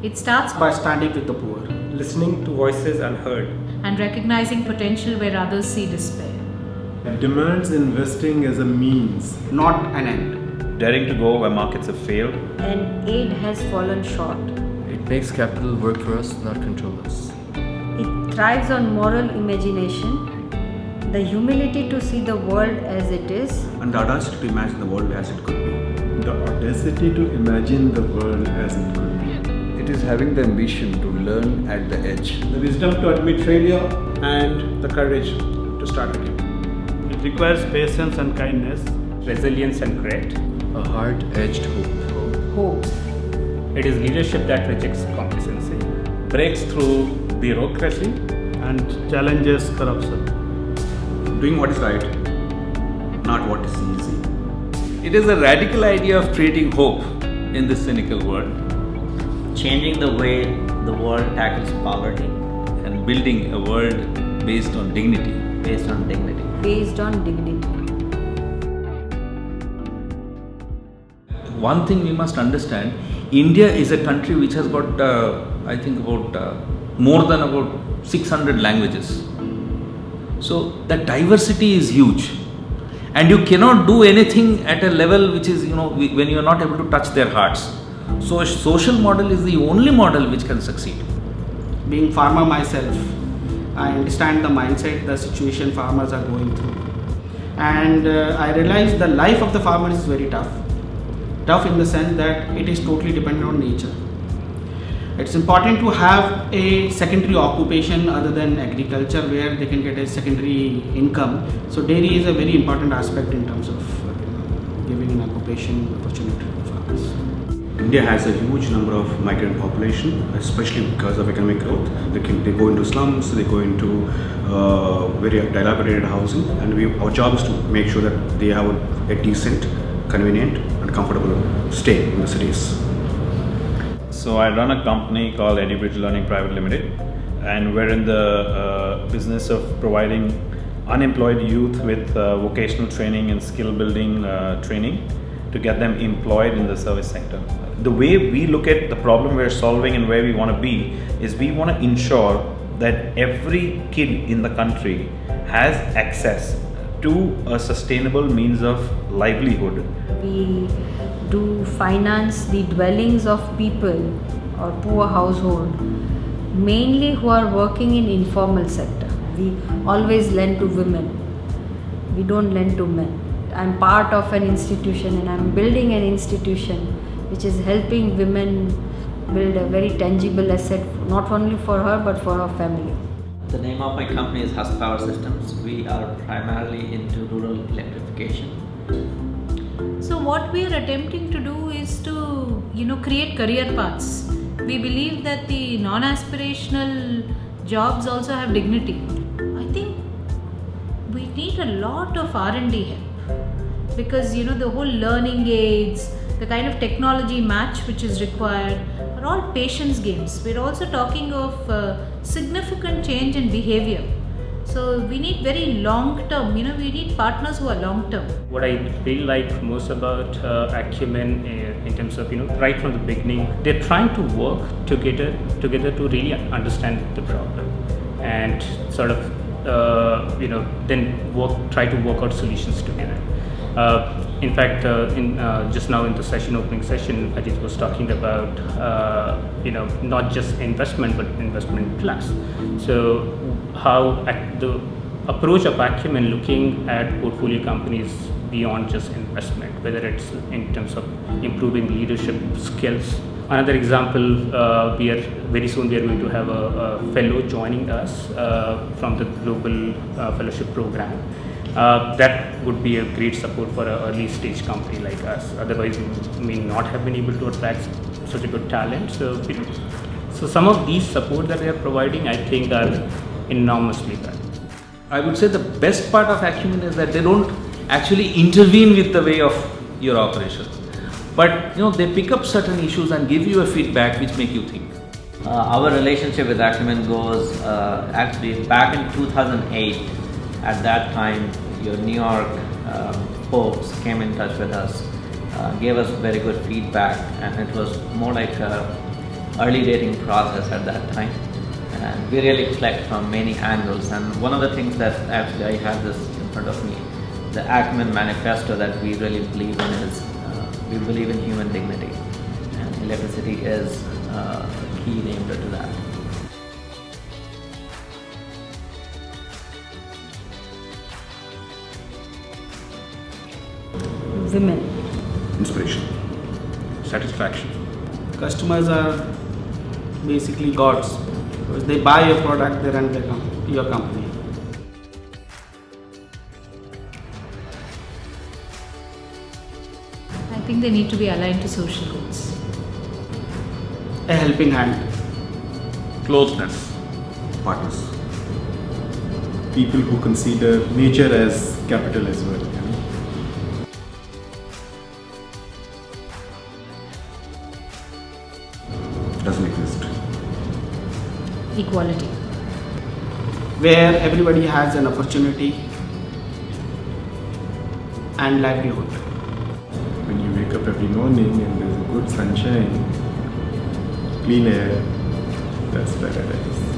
It starts by standing with the poor, listening to voices unheard, and recognizing potential where others see despair. It demands investing as a means, not an end. Daring to go where markets have failed. And aid has fallen short. It makes capital work for us, not control us. It thrives on moral imagination, the humility to see the world as it is, and the audacity to imagine the world as it could be. The audacity to imagine the world as it could be. It is having the ambition to learn at the edge. The wisdom to admit failure and the courage to start again. It requires patience and kindness, resilience and grit, a hard-edged hope. It is leadership that rejects complacency, breaks through bureaucracy, and challenges corruption. Doing what is right, not what is easy. It is a radical idea of creating hope in this cynical world. Changing the way the world tackles poverty. And building a world based on dignity. Based on dignity. Based on dignity. One thing we must understand, India is a country which has got, I think more than about 600 languages. So the diversity is huge. And you cannot do anything at a level which is, when you are not able to touch their hearts. So a social model is the only model which can succeed. Being farmer myself, I understand the mindset, the situation farmers are going through. And I realize the life of the farmer is very tough. Tough in the sense that it is totally dependent on nature. It's important to have a secondary occupation other than agriculture where they can get a secondary income. So dairy is a very important aspect in terms of giving an occupation opportunity to farmers. India has a huge number of migrant population, especially because of economic growth. They go into slums, they go into very dilapidated housing, and our job is to make sure that they have a decent, convenient and comfortable stay in the cities. So I run a company called Edubridge Learning Private Limited, and we're in the business of providing unemployed youth with vocational training and skill building training to get them employed in the service sector. The way we look at the problem we're solving and where we want to be is we want to ensure that every kid in the country has access to a sustainable means of livelihood. We do finance the dwellings of people or poor household, mainly who are working in informal sector. We always lend to women. We don't lend to men. I'm part of an institution and I'm building an institution which is helping women build a very tangible asset, not only for her but for her family. The name of my company is Husk Power Systems. We are primarily into rural electrification. So what we are attempting to do is to, create career paths. We believe that the non-aspirational jobs also have dignity. I think we need a lot of R&D help because, the whole learning aids, the kind of technology match which is required are all patience games. We're also talking of significant change in behavior. So we need very long term, we need partners who are long term. What I really like most about Acumen in terms of, right from the beginning, they're trying to work together to really understand the problem and sort of, then try to work out solutions together. In fact, just now in the opening session, Ajit was talking about, not just investment, but investment plus. So how the approach of Acumen looking at portfolio companies beyond just investment, whether it's in terms of improving leadership skills. Another example, very soon we are going to have a fellow joining us from the global fellowship program. That would be a great support for an early stage company like us. Otherwise, we may not have been able to attract such a good talent. So some of these support that they are providing, I think, are enormously valuable. I would say the best part of Acumen is that they don't actually intervene with the way of your operation, but they pick up certain issues and give you a feedback which make you think. Our relationship with Acumen goes actually back in 2008. At that time, your New York folks came in touch with us, gave us very good feedback, and it was more like early dating process at that time, and we really reflect from many angles. And one of the things that actually I have this in front of me, the Acumen manifesto that we really believe in is we believe in human dignity, and electricity is a key enabler to that. Women. Inspiration. Satisfaction. Customers are basically gods. Because they buy your product, they run your company. I think they need to be aligned to social goals. A helping hand. Closeness. Partners. People who consider nature as capital as well. Doesn't exist. Equality. Where everybody has an opportunity and livelihood. When you wake up every morning and there's a good sunshine, clean air, that's paradise.